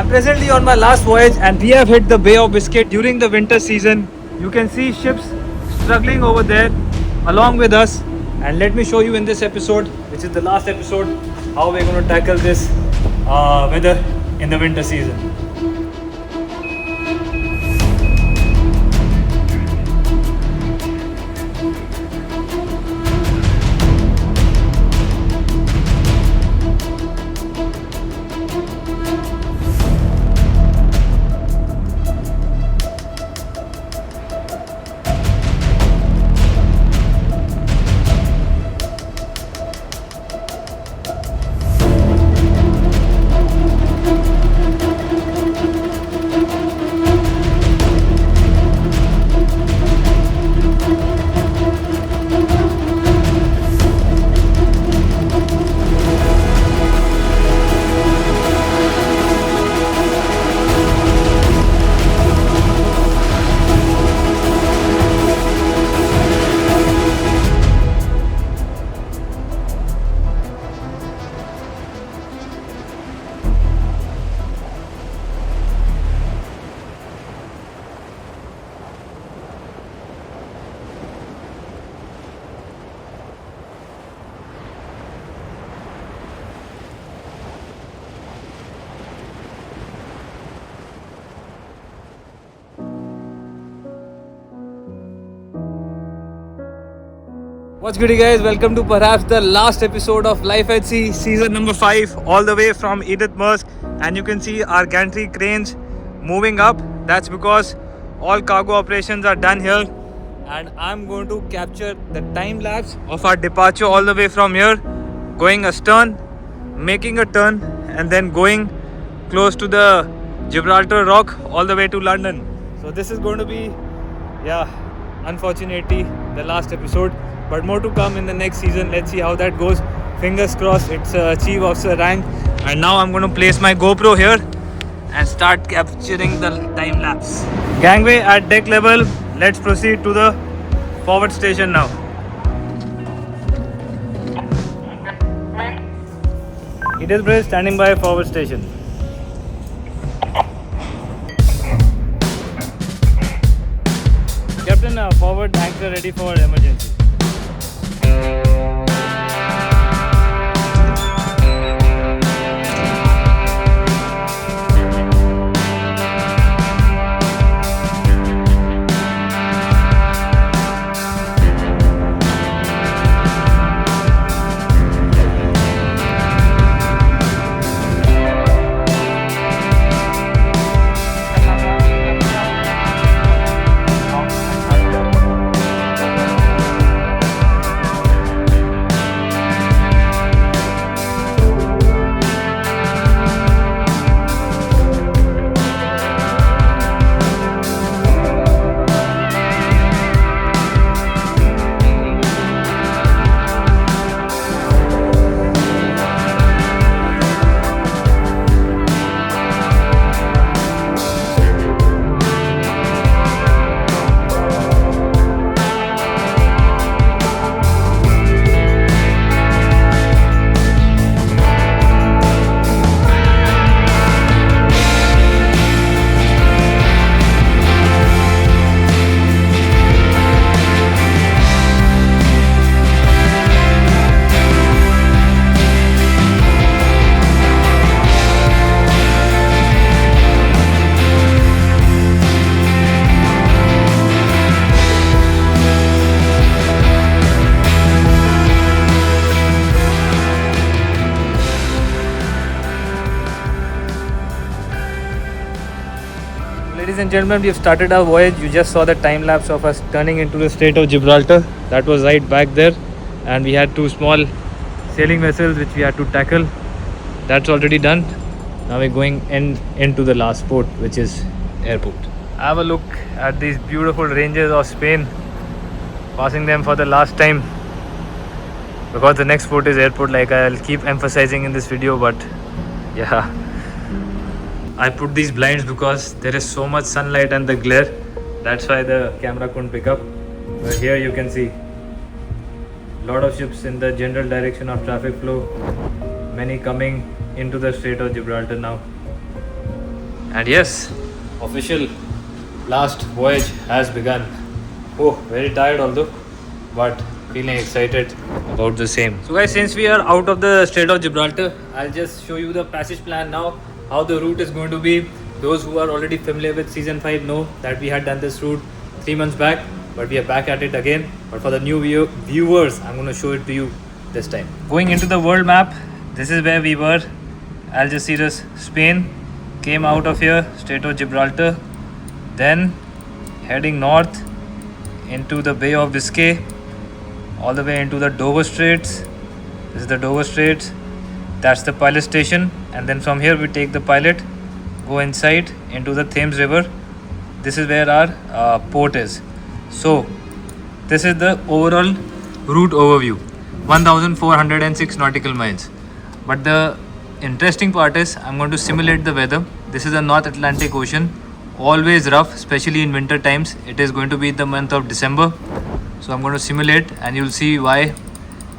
am presently on my last voyage and we have hit the Bay of Biscay during the winter season. You can see ships struggling over there along with us, and let me show you in this episode, which is the last episode, how we're going to tackle this weather in the winter season. What's good, you guys? Welcome to perhaps the last episode of Life at Sea, season number 5, all the way from Edith Maersk. And you can see our gantry cranes moving up. That's because all cargo operations are done here. And I'm going to capture the time lapse of our departure all the way from here, going astern, making a turn, and then going close to the Gibraltar Rock all the way to London. So this is going to be, unfortunately, the last episode. But more to come in the next season. Let's see how that goes. Fingers crossed. It's a chief officer rank. And now I'm going to place my GoPro here and start capturing the time lapse. Gangway at deck level. Let's proceed to the forward station now. Edith Maersk standing by forward station. Captain, forward anchor ready for emergency. Ladies and gentlemen, we have started our voyage. You just saw the time lapse of us turning into the Strait of Gibraltar. That was right back there, and we had 2 small sailing vessels which we had to tackle. That's already done. Now we're going into the last port, which is airport. Have a look at these beautiful ranges of Spain, passing them for the last time, because the next port is airport, like I'll keep emphasizing in this video. But yeah, I put these blinds because there is so much sunlight and the glare. That's why the camera couldn't pick up. But here you can see a lot of ships in the general direction of traffic flow. Many coming into the Strait of Gibraltar now. And yes, official last voyage has begun. Oh, very tired although, but feeling excited about the same. So guys, since we are out of the Strait of Gibraltar, I'll just show you the passage plan now, how the route is going to be. Those who are already familiar with season 5 know that we had done this route 3 months back, but we are back at it again. But for the new viewers, I'm going to show it to you this time. Going into the world map, this is where we were. Algeciras, Spain. Came out of here, Strait of Gibraltar. Then heading north into the Bay of Biscay, all the way into the Dover Straits. This is the Dover Straits. That's the pilot station. And then from here we take the pilot, go inside into the Thames River. This is where our port is. So this is the overall route overview. 1406 nautical miles. But the interesting part is I'm going to simulate the weather. This is the North Atlantic Ocean, always rough, especially in winter times. It is going to be the month of December, so I'm going to simulate and you'll see why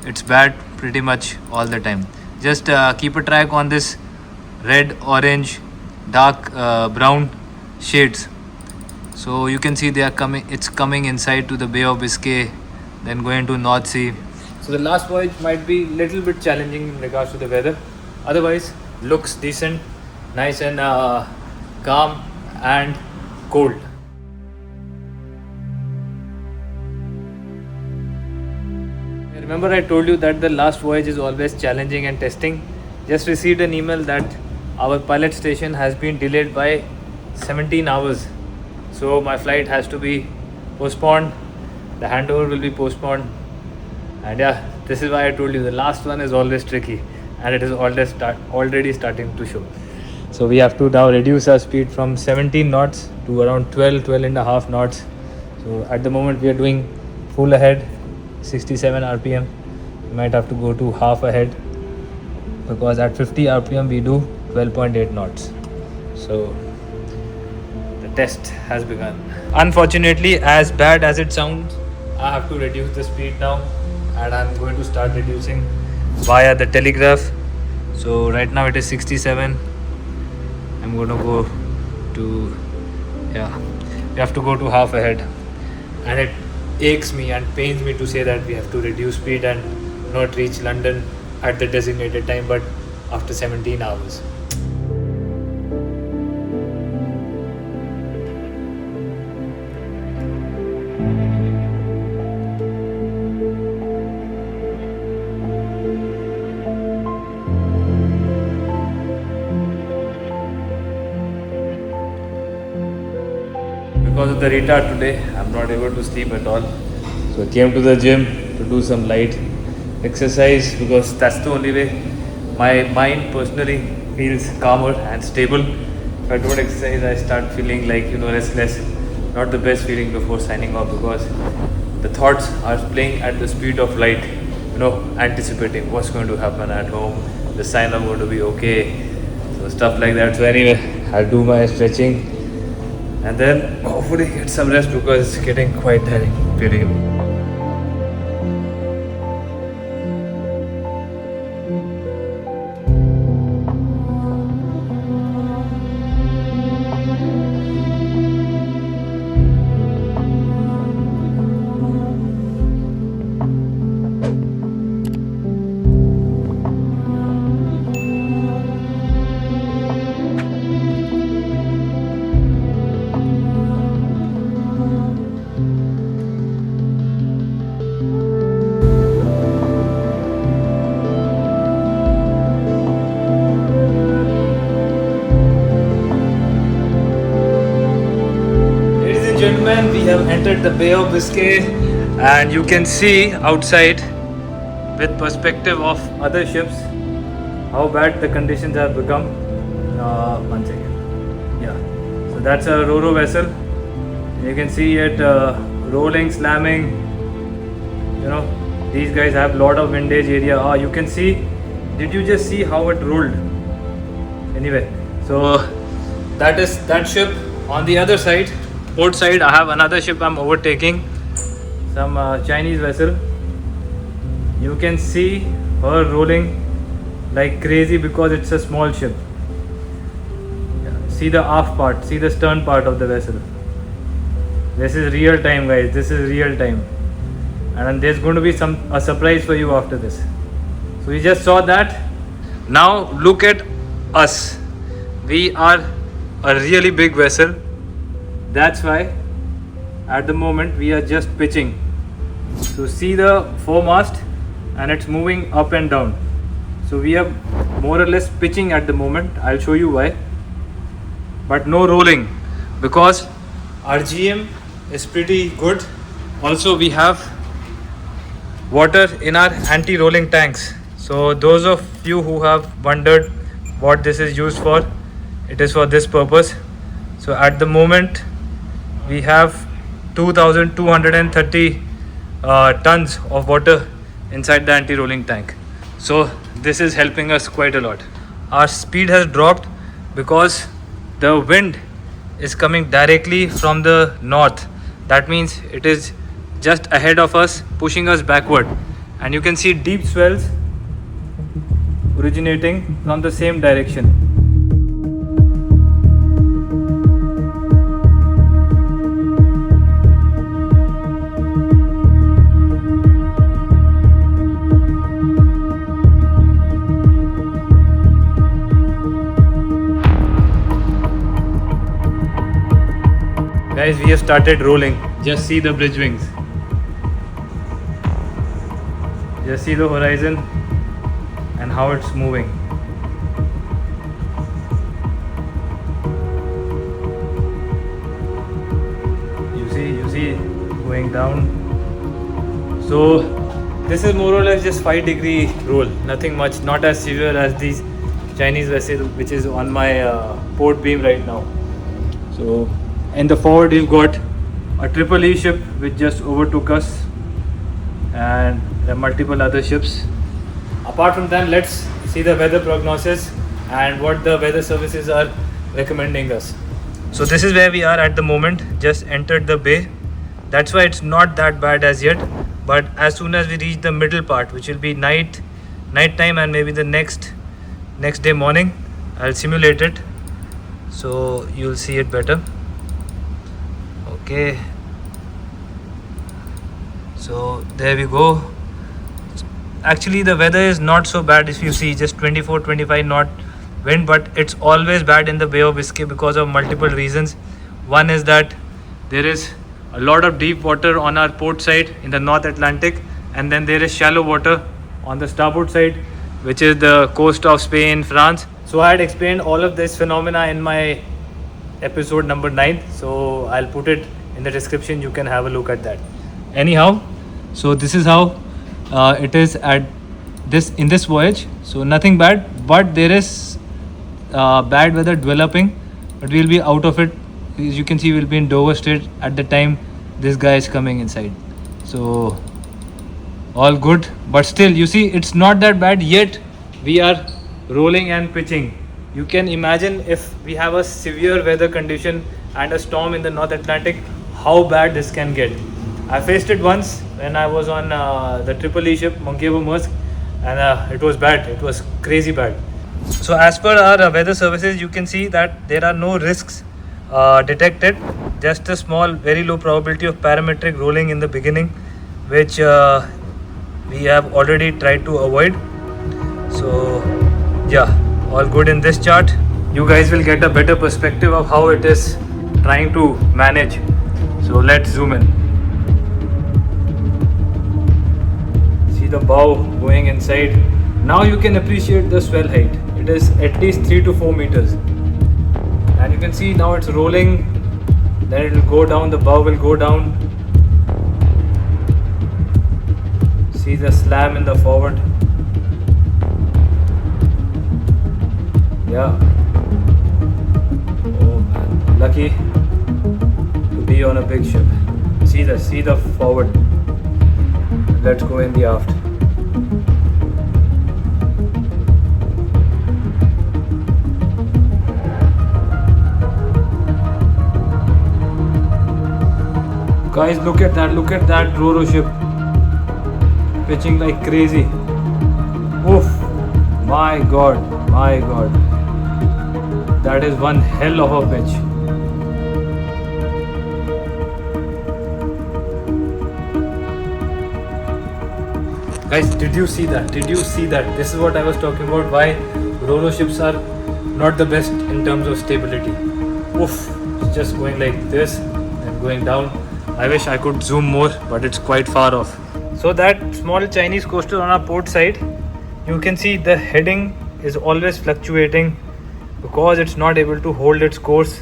it's bad pretty much all the time. Just keep a track on this red, orange, dark brown shades, so you can see they are coming. It's coming inside to the Bay of Biscay, then going to North Sea. So the last voyage might be little bit challenging in regards to the weather. Otherwise, looks decent, nice and calm and cold. Remember I told you that the last voyage is always challenging and testing. Just received an email that our pilot station has been delayed by 17 hours. So my flight has to be postponed. The handover will be postponed. And yeah, this is why I told you the last one is always tricky. And it is already starting to show. So we have to now reduce our speed from 17 knots to around 12 and a half knots. So at the moment we are doing full ahead, 67 rpm. We might have to go to half ahead, because at 50 rpm we do 12.8 knots. So the test has begun. Unfortunately, as bad as it sounds, I have to reduce the speed now, and I'm going to start reducing via the telegraph. So right now it is 67. I'm going to go to, we have to go to half ahead, and it aches me and pains me to say that we have to reduce speed and not reach London at the designated time, but after 17 hours. Because of the retard today, I'm not able to sleep at all. So I came to the gym to do some light exercise, because that's the only way my mind personally feels calmer and stable. If I don't exercise, I start feeling like, restless. Not the best feeling before signing off, because the thoughts are playing at the speed of light, anticipating what's going to happen at home, the sign up going to be okay, so stuff like that. So anyway, I'll do my stretching and then hopefully get some rest, because it's getting quite tiring. Gentlemen, we have entered the Bay of Biscay, and you can see outside with perspective of other ships how bad the conditions have become. One second. Yeah, so that's a Roro vessel. You can see it rolling, slamming. These guys have lot of windage area. You can see, did you just see how it rolled? Anyway, so that is that ship. On the other side, port side, I have another ship I'm overtaking, some Chinese vessel. You can see her rolling like crazy because it's a small ship. see the aft part, see the stern part of the vessel. This is real time, guys. This is real time, and there's going to be a surprise for you after this. So we just saw that. Now look at us. We are a really big vessel. That's why at the moment we are just pitching. So see the foremast, and it's moving up and down. So we are more or less pitching at the moment. I'll show you why. But no rolling, because our GM is pretty good. Also we have water in our anti-rolling tanks. So those of you who have wondered what this is used for, it is for this purpose. So at the moment we have 2230 tons of water inside the anti-rolling tank. So this is helping us quite a lot. Our speed has dropped because the wind is coming directly from the north. That means it is just ahead of us, pushing us backward, and you can see deep swells originating from the same direction. Guys, we have started rolling. Just see the bridge wings. Just see the horizon and how it's moving. You see going down. So this is more or less just 5-degree roll. Nothing much, not as severe as these Chinese vessel which is on my port beam right now. So in the forward we've got a triple E ship which just overtook us, and there are multiple other ships. Apart from them, let's see the weather prognosis and what the weather services are recommending us. So this is where we are at the moment. Just entered the bay. That's why it's not that bad as yet, but as soon as we reach the middle part, which will be night time and maybe the next day morning, I'll simulate it so you'll see it better. Okay, so there we go. Actually the weather is not so bad. If you see, just 24-25 knot wind, but it's always bad in the Bay of Biscay because of multiple reasons. One is that there is a lot of deep water on our port side in the North Atlantic, and then there is shallow water on the starboard side, which is the coast of Spain, France. So I had explained all of this phenomena in my episode number 9, so I'll put it in the description. You can have a look at that. Anyhow, so this is how it is at in this voyage. So nothing bad, but there is bad weather developing, but we'll be out of it. As you can see, we'll be in Dover Strait at the time this guy is coming inside. So all good, but still you see it's not that bad yet. We are rolling and pitching. You can imagine if we have a severe weather condition and a storm in the North Atlantic, how bad this can get. I faced it once when I was on the triple E ship Monkeybo Maersk, and it was bad. It was crazy bad. So as per our weather services, you can see that there are no risks detected. Just a small, very low probability of parametric rolling in the beginning, which we have already tried to avoid. So yeah, all good in this chart. You guys will get a better perspective of how it is trying to manage. So let's zoom in. See the bow going inside. Now you can appreciate the swell height. It is at least 3 to 4 meters. And you can see now it's rolling, then it will go down, the bow will go down. See the slam in the forward. Yeah. Oh man, lucky to be on a big ship. See the forward. Let's go in the aft. Guys, look at that Roro ship pitching like crazy. Oof, my god. god, that is one hell of a pitch. Guys, did you see that? Did you see that? This is what I was talking about, why Roro ships are not the best in terms of stability. Oof, it's just going like this and going down. I wish I could zoom more, but it's quite far off. So that small Chinese coaster on our port side, you can see the heading is always fluctuating because it's not able to hold its course.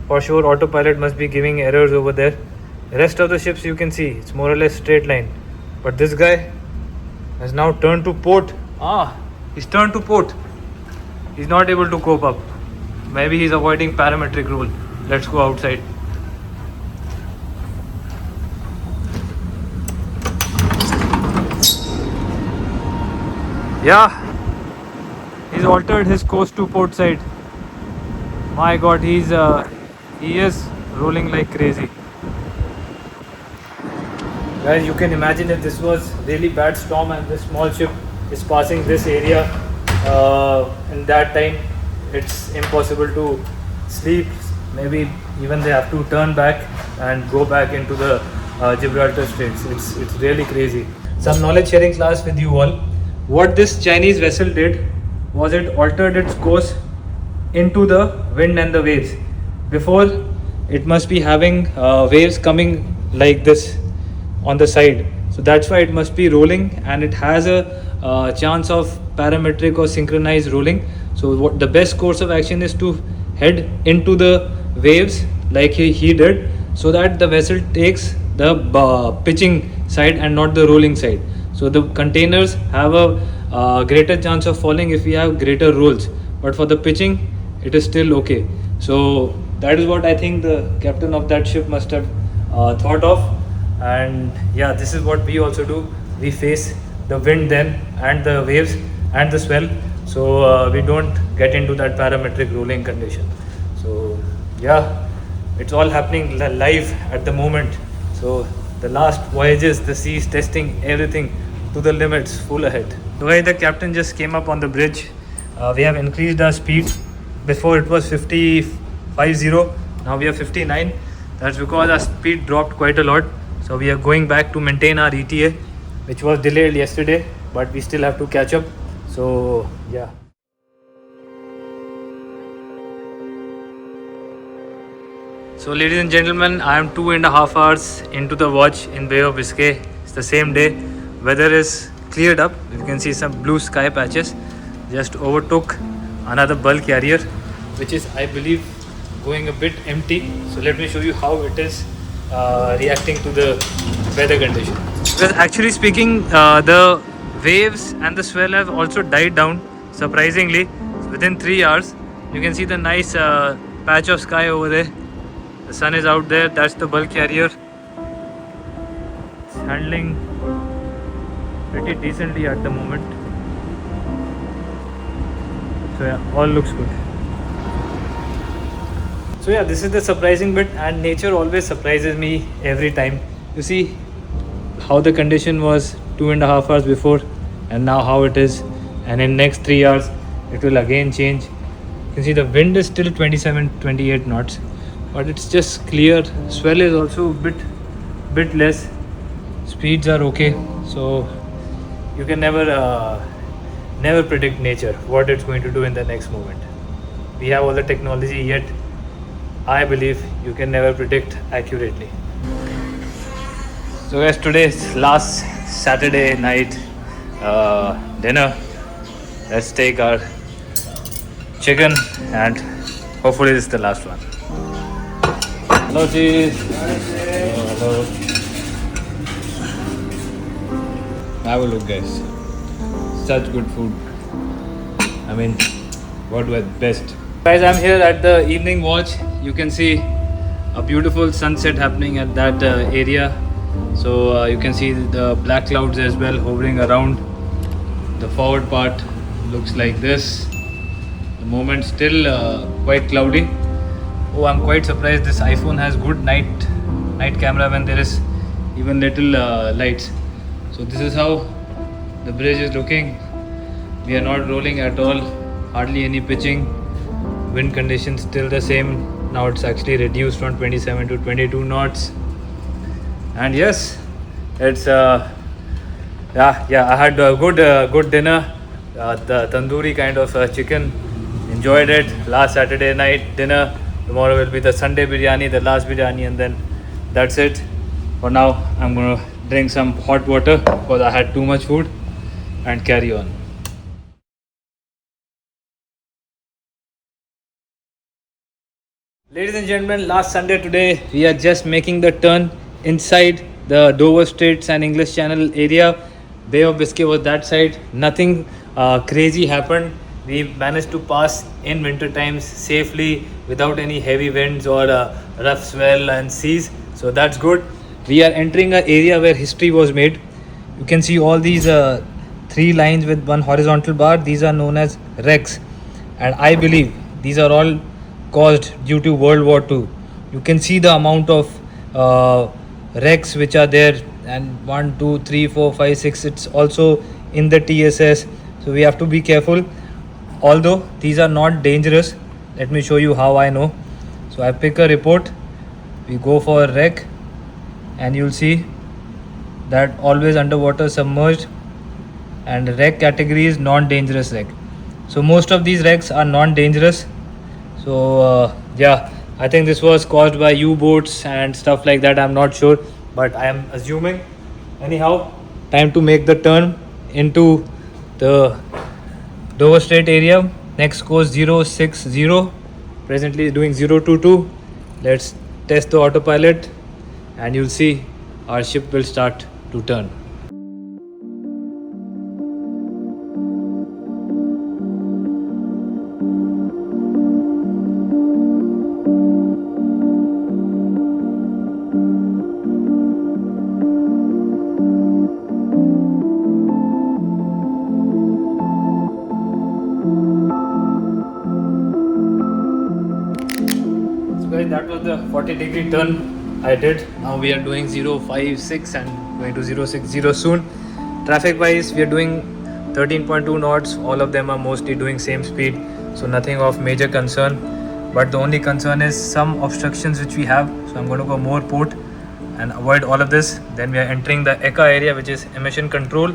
For sure, autopilot must be giving errors over there. The rest of the ships you can see, it's more or less straight line. But this guy has now turned to port. He's turned to port. He's not able to cope up. Maybe he's avoiding parametric rule. Let's go outside. Yeah, he's altered his course to port side. My god, he is rolling like crazy. Guys, you can imagine if this was really bad storm and this small ship is passing this area in that time, it's impossible to sleep. Maybe even they have to turn back and go back into the Gibraltar Straits. It's really crazy. Some knowledge sharing class with you all. What this Chinese vessel did was it altered its course into the wind and the waves. Before, it must be having waves coming like this on the side, so that's why it must be rolling, and it has a chance of parametric or synchronized rolling. So what the best course of action is to head into the waves like he did, so that the vessel takes the pitching side and not the rolling side. So the containers have a greater chance of falling if we have greater rolls, but for the pitching it is still okay. So that is what I think the captain of that ship must have thought of. And yeah, this is what we also do. We face the wind then and the waves and the swell, so we don't get into that parametric rolling condition. So yeah, it's all happening live at the moment. So the last voyages, the sea is testing everything to the limits, full ahead. The way the captain just came up on the bridge, we have increased our speed. Before it was 50, now we are 59. That's because our speed dropped quite a lot. So we are going back to maintain our ETA, which was delayed yesterday, but we still have to catch up. So yeah. So ladies and gentlemen, I am 2.5 hours into the watch in Bay of Biscay. It's the same day. Weather is cleared up. You can see some blue sky patches. Just overtook another bulk carrier, which is, I believe, going a bit empty. So let me show you how it is reacting to the weather condition. Because actually speaking, the waves and the swell have also died down surprisingly. Within 3 hours, you can see the nice patch of sky over there. The sun is out there. That's the bulk carrier. It's handling pretty decently at the moment. So yeah, all looks good. So yeah, this is the surprising bit, and nature always surprises me every time. You see how the condition was 2.5 hours before and now how it is, and in next 3 hours it will again change. You can see the wind is still 27-28 knots, but it's just clear. Swell is also a bit less. Speeds are okay, so you can never predict nature, what it's going to do in the next moment. We have all the technology, yet I believe you can never predict accurately. So guys, today is last Saturday night dinner. Let's take our chicken, and hopefully this is the last one. Hello, cheese. Hello. Have a look, guys. Such good food. I mean, what was best? Guys, I'm here at the evening watch. You can see a beautiful sunset happening at that area. So you can see the black clouds as well hovering around. The forward part looks like this. The moment still quite cloudy. Oh, I'm quite surprised this iPhone has good night camera when there is even little lights. So this is how the bridge is looking. We are not rolling at all, hardly any pitching. Wind conditions still the same. Now it's actually reduced from 27 to 22 knots. And yes, it's I had a good dinner. The tandoori kind of chicken. Enjoyed it. Last Saturday night dinner. Tomorrow will be the Sunday biryani, the last biryani, and then that's it. For now, I'm gonna drink some hot water because I had too much food, and carry on. Ladies and gentlemen, last Sunday today, we are just making the turn inside the Dover Straits and English Channel area. Bay of Biscay was that side. Nothing crazy happened. We managed to pass in winter times safely without any heavy winds or rough swell and seas. So that's good. We are entering an area where history was made. You can see all these three lines with one horizontal bar. These are known as wrecks, and I believe these are all caused due to World War II. You can see the amount of wrecks which are there, and 1, 2, 3, 4, 5, 6. It's also in the TSS, so we have to be careful. Although these are not dangerous, let me show you how I know. So I pick a report, we go for a wreck, and you'll see that always underwater submerged, and wreck category is non-dangerous wreck. So most of these wrecks are non-dangerous. So I think this was caused by U-boats and stuff like that. I'm not sure, but I am assuming. Anyhow, time to make the turn into the Dover Strait area. Next course 060. Presently doing 022. Let's test the autopilot, and you'll see our ship will start to turn. That was the 40-degree turn I did. Now we are doing 056 and going to 060 soon. Traffic wise, we are doing 13.2 knots. All of them are mostly doing same speed, so nothing of major concern. But the only concern is some obstructions which we have. So I'm going to go more port and avoid all of this. Then we are entering the ECA area, which is emission control.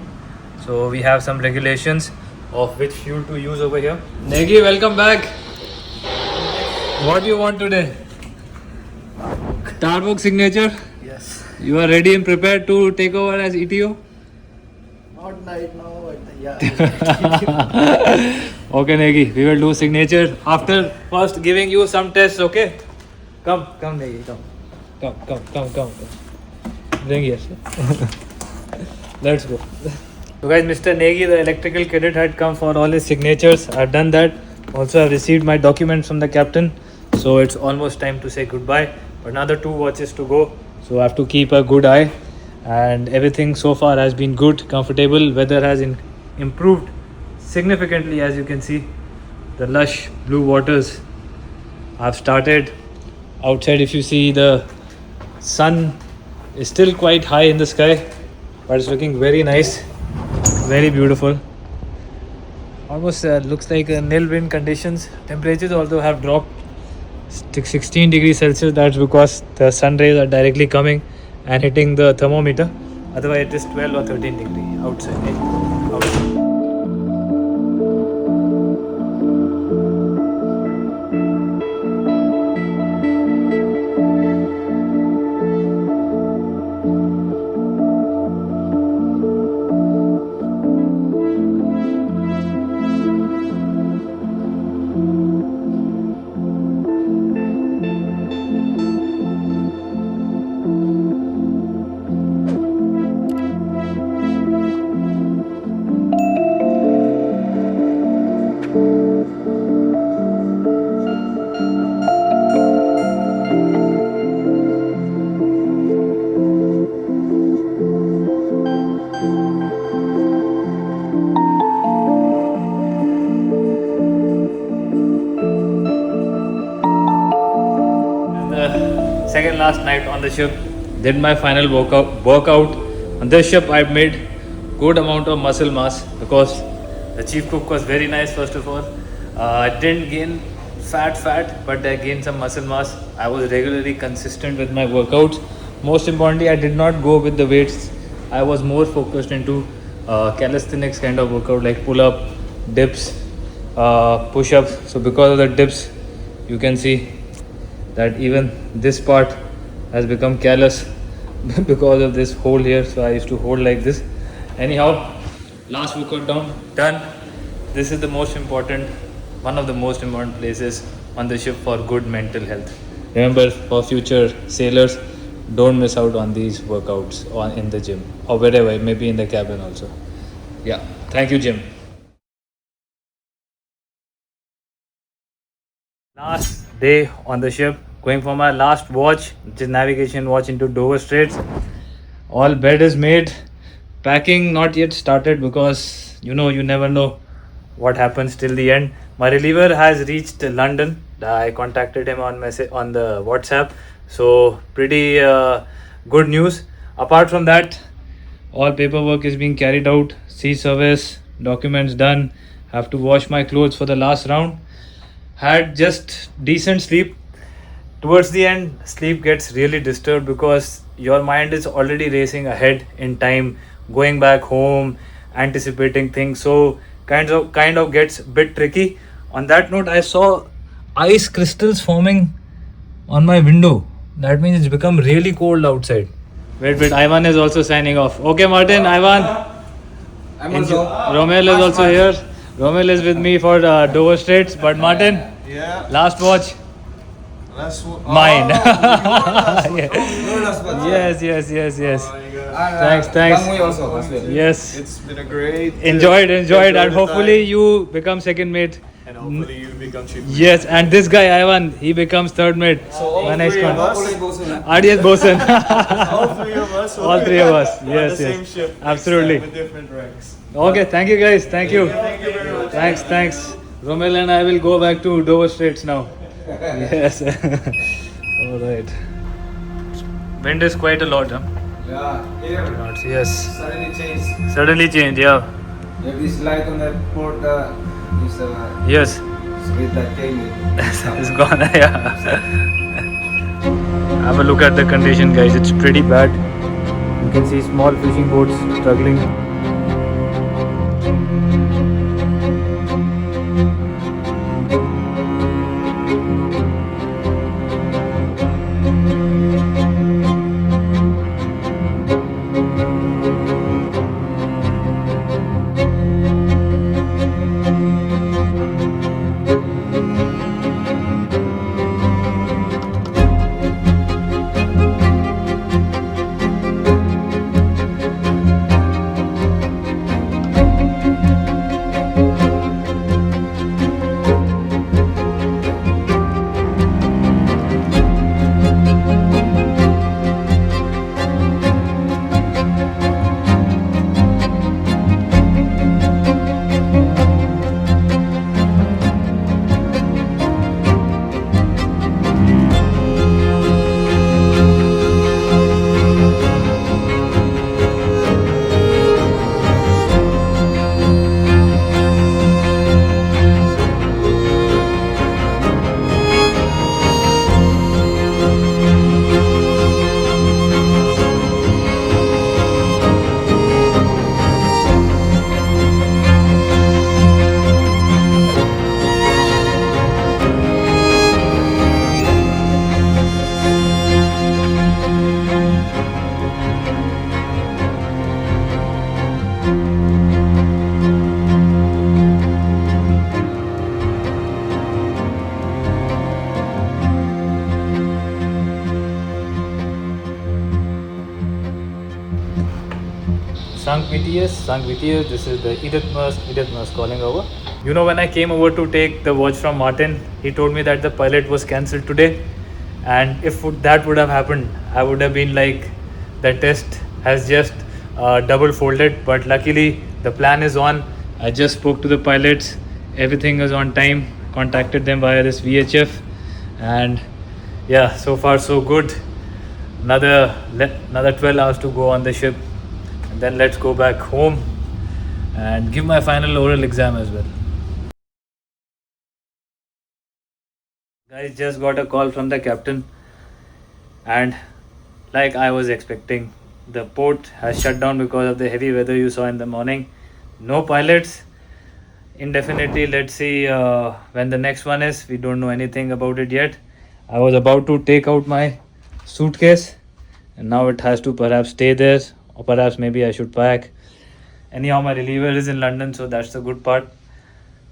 So we have some regulations of which fuel to use over here. Negi, welcome back. What do you want today? Starbucks signature? Yes. You are ready and prepared to take over as ETO? Not right now, but yeah. Okay, Negi, we will do signature after first giving you some tests, okay? Come, Negi, come. Bring here. Let's go. So guys, Mr. Negi, the electrical cadet, had come for all his signatures. I've done that. Also, I've received my documents from the captain. So it's almost time to say goodbye. But another 2 watches to go. So I have to keep a good eye. And everything so far has been good, comfortable. Weather has improved significantly, as you can see. The lush blue waters. I've started outside. If you see, the sun is still quite high in the sky, but it's looking very nice, very beautiful. Almost looks like nil wind conditions. Temperatures although have dropped 16 degrees Celsius. That's because the sun rays are directly coming and hitting the thermometer. Otherwise it is 12 or 13 degrees outside. Second last night on the ship, did my final workout. On this ship I've made good amount of muscle mass because the chief cook was very nice. First of all, I didn't gain fat, but I gained some muscle mass. I was regularly consistent with my workouts. Most importantly, I did not go with the weights. I was more focused into calisthenics kind of workout like pull up, dips, push ups. So, because of the dips, you can see that even this part has become callous because of this hole here. So, I used to hold like this. Anyhow, last workout done. This is the most important, one of the most important places on the ship for good mental health. Remember, for future sailors, don't miss out on these workouts on in the gym or wherever, maybe in the cabin also. Yeah, thank you, Jim. Last day on the ship, going for my last watch, which is navigation watch into Dover Straits. All bed is made. Packing not yet started because you never know what happens till the end. My reliever has reached London. I contacted him on message on the WhatsApp. So pretty good news. Apart from that, all paperwork is being carried out. Sea service, documents done. Have to wash my clothes for the last round. Had just decent sleep. Towards the end, sleep gets really disturbed because your mind is already racing ahead in time, going back home, anticipating things. So kind of gets a bit tricky. On that note, I saw ice crystals forming on my window. That means it's become really cold outside. Wait, Ivan is also signing off. Okay, Martin, Ivan. I'm also. Romel is also here. Romel is with me for Dover Straits. But Martin, Yeah. last watch. Last one. Mine. Oh, Yeah. Your last one. Yes. Oh my God. Thanks. Bangui also. as well. Yes. It's been a great. Enjoyed, and the hopefully time. you become second mate. And hopefully you become chief. Yes, and this guy Ivan, he becomes third mate. So all My next three of one. us. Only goes in. Adios, Bosun. All three of us. All three of us. On Yes, the same yes. ship. next Absolutely. time With different ranks. Okay, thank you guys. Thank you. Thank you very much. Thanks. Romel and I will go back to Dover Straits now. Yes. All right. Wind is quite a lot, huh? Yeah. Here. Knots, yes. Suddenly changed. Suddenly change, yeah. If this light on the port is Yes. with that came in. It's gone, yeah. Have a look at the condition, guys. It's pretty bad. You can see small fishing boats struggling. Sankt Vitius, this is the Edith Mers calling over. When I came over to take the watch from Martin, he told me that the pilot was cancelled today. And if that would have happened, I would have been like, the test has just double folded. But luckily, the plan is on. I just spoke to the pilots. Everything is on time. Contacted them via this VHF. And yeah, so far so good. Another 12 hours to go on the ship. And then let's go back home and give my final oral exam as well. Guys, just got a call from the captain, and like I was expecting, the port has shut down because of the heavy weather you saw in the morning. No pilots indefinitely. Let's see when the next one is. We don't know anything about it yet. I was about to take out my suitcase, and now it has to perhaps stay there, or perhaps maybe I should pack. Anyhow, my reliever is in London, so that's the good part.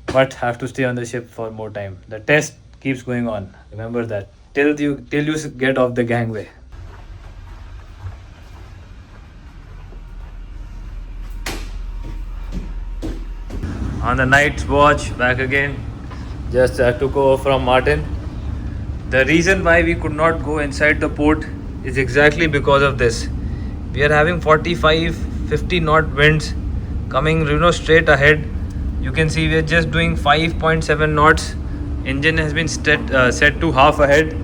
But have to stay on the ship for more time. The test keeps going on. Remember that till you get off the gangway. On the night's watch, back again. Just took over from Martin. The reason why we could not go inside the port is exactly because of this. We are having 45-50 knot winds coming, straight ahead. You can see we are just doing 5.7 knots. Engine has been set to half ahead.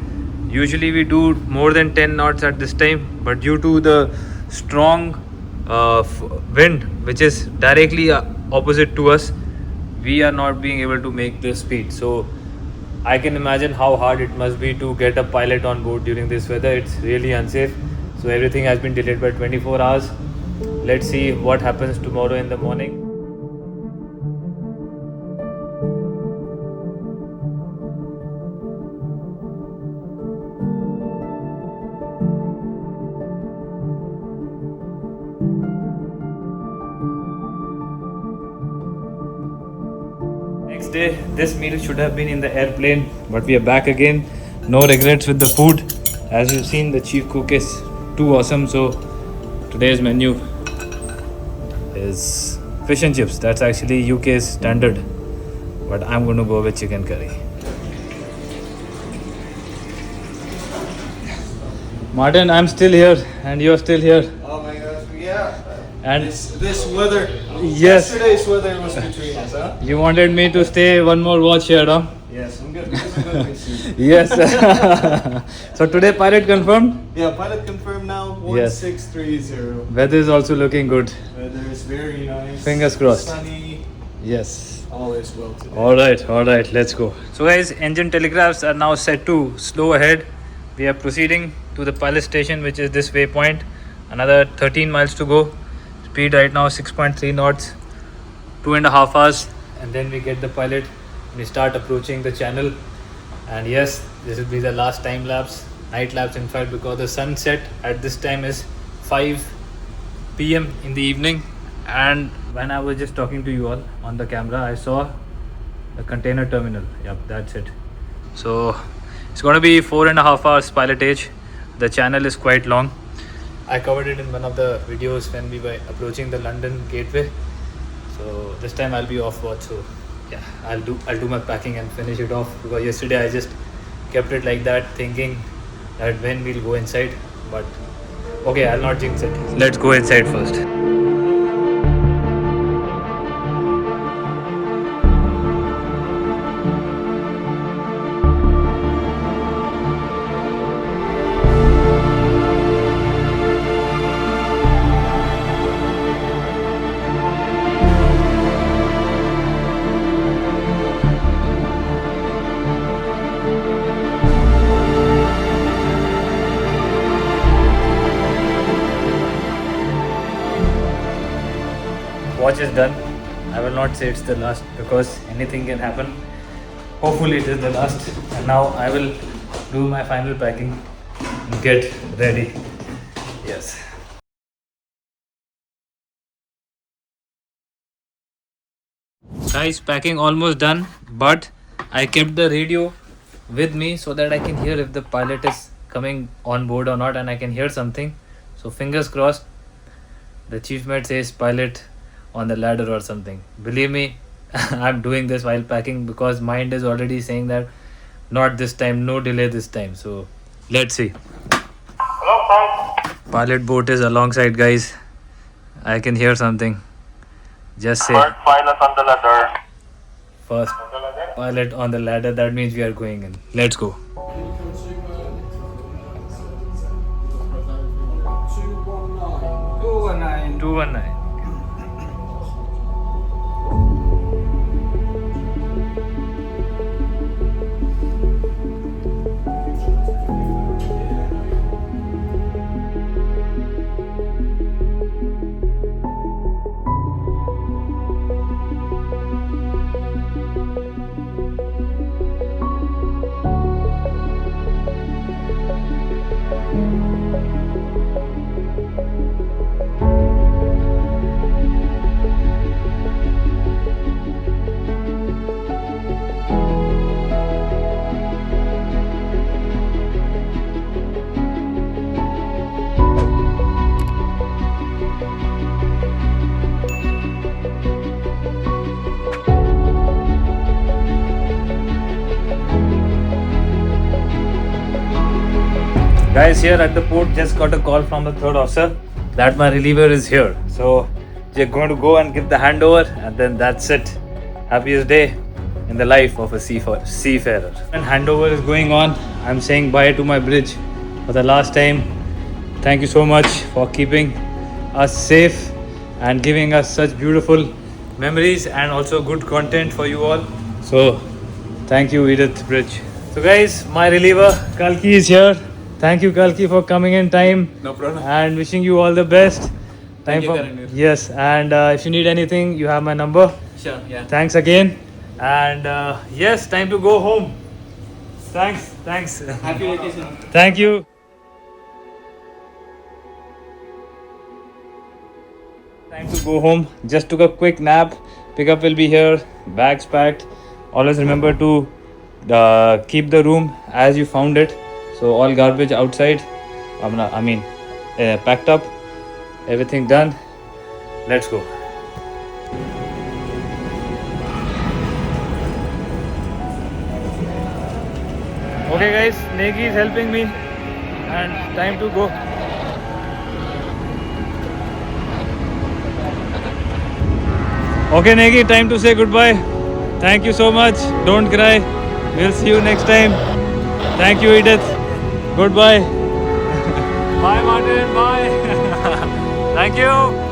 Usually we do more than 10 knots at this time, but due to the strong wind which is directly opposite to us, we are not being able to make this speed. So I can imagine how hard it must be to get a pilot on board during this weather. It's really unsafe. So everything has been delayed by 24 hours. Let's see what happens tomorrow in the morning. Next day, this meal should have been in the airplane, but we are back again. No regrets with the food. As you've seen, the chief cook is too awesome. So today's menu is fish and chips. That's actually UK's standard, but I'm going to go with chicken curry. Martin, I'm still here and you're still here. Oh my gosh, yeah. And This weather. yes, Yesterday's weather was between us, huh? you wanted me to stay one more watch here, huh? Yes, I'm good. Because I'm good with you. Yes. So today pilot confirmed? Yeah, pilot confirmed now. Yes. 1630. Weather is also looking good. Weather is very nice. Fingers crossed. Sunny. Yes. All is well today. All right, let's go. So guys, engine telegraphs are now set to slow ahead. We are proceeding to the pilot station, which is this waypoint. Another 13 miles to go. Speed right now 6.3 knots. 2.5 hours, and then we get the pilot. We start approaching the channel, and yes, this will be the last time lapse, night lapse in fact, because the sunset at this time is 5 p.m. in the evening. And when I was just talking to you all on the camera, I saw the container terminal. Yep, that's it. So it's going to be 4.5 hours pilotage. The channel is quite long. I covered it in one of the videos when we were approaching the London gateway. So this time I'll be off watch. So yeah, I'll do my packing and finish it off, because yesterday I just kept it like that, thinking that when we'll go inside. But okay, I'll not jinx it. Let's go inside first. Watch is done. I will not say it's the last, because anything can happen. Hopefully it is the last. And now I will do my final packing and get ready. Yes. Guys, packing almost done, but I kept the radio with me so that I can hear if the pilot is coming on board or not, and I can hear something. So fingers crossed. The chief mate says pilot on the ladder or something. Believe me, I'm doing this while packing, because mind is already saying that not this time, no delay this time. So let's see. Pilot boat is alongside, guys. I can hear something. Just say First pilot on the ladder. first pilot on the ladder. That means we are going in. Let's go. 219. 219. Guys, here at the port, just got a call from the third officer that my reliever is here. So we're going to go and give the handover, and then that's it. Happiest day in the life of a seafarer. And handover is going on. I'm saying bye to my bridge for the last time. Thank you so much for keeping us safe and giving us such beautiful memories and also good content for you all. So thank you, Edith Bridge. So guys, my reliever Kalki is here. Thank you, Kalki, for coming in time. No problem. And wishing you all the best. Thank you, for, Karanveer. yes, and if you need anything, you have my number. Sure, yeah. Thanks again. And yes, time to go home. Thanks. Happy vacation. Thank you. Time to go home. Just took a quick nap. Pickup will be here. Bags packed. Always remember to keep the room as you found it. So all garbage outside. Packed up. Everything done. Let's go. Okay guys, Negi is helping me and time to go. Okay Negi, time to say goodbye. Thank you so much. Don't cry. We'll see you next time. Thank you, Edith. Goodbye. Bye Martin, bye. Thank you.